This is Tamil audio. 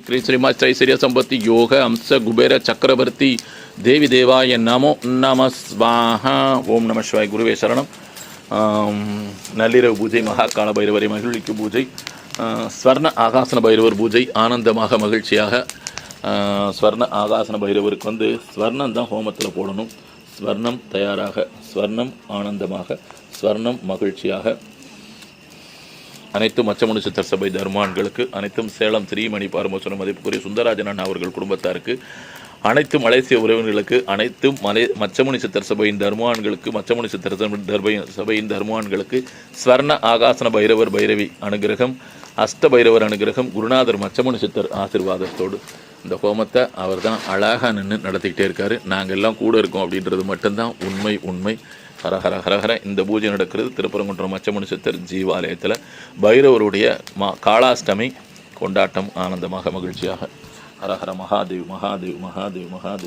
श्रीमाश्चैश्वर्य संपत्ति योग अंश कुबेर चक्रवर्ती देवी देवाय नमो नमः स्वाहा ओम नमः शिवाय गुरुवे शरणम नल्लिरव பூஜை மகாகால பைரவரை மகிழ்விக்கும் பூஜை ஸ்வர்ண ஆகாசன பைரவர் பூஜை ஆனந்தமாக மகிழ்ச்சியாக ஸ்வர்ண ஆகாசன பைரவருக்கு வந்து ஸ்வர்ணம் தான் ஹோமத்தில் போடணும் ஸ்வர்ணம் தயாராக ஸ்வர்ணம் ஆனந்தமாக ஸ்வர்ணம் மகிழ்ச்சியாக அனைத்தும் மச்சமுனி சித்தர் சபை தர்மான்களுக்கு அனைத்தும் சேலம் ஸ்ரீமணி பாரமோசனம் மதிப்புக்குரிய சுந்தரராஜன் அண்ணா அவர்கள் குடும்பத்தாருக்கு அனைத்தும் மலேசிய உறவினர்களுக்கு அனைத்தும் மச்சமுனி சித்தர் சபையின் தர்மான்களுக்கு மச்சமுனி சித்தர் சபையின் தர்மான்களுக்கு ஸ்வர்ண ஆகாசன பைரவர் பைரவி அனுகிரகம் அஷ்ட பைரவர் அனுகிரகம் குருநாதர் மச்சமுனி சித்தர் ஆசீர்வாதத்தோடு இந்த ஹோமத்தை அவர் தான் அழகாக நின்று நடத்திக்கிட்டே இருக்காரு. நாங்கள் எல்லாம் கூட இருக்கோம் அப்படின்றது மட்டும்தான் உண்மை. ஹரஹர ஹரஹர. இந்த பூஜை நடக்கிறது திருப்பரங்குன்றம் மச்சமுனி சித்தர் ஜீவாலயத்தில் பைரவருடைய காளாஷ்டமி கொண்டாட்டம் ஆனந்தமாக மகிழ்ச்சியாக. ஹரஹர மகாதேவ் மகாதேவ் மகாதேவ் மகாதேவ்.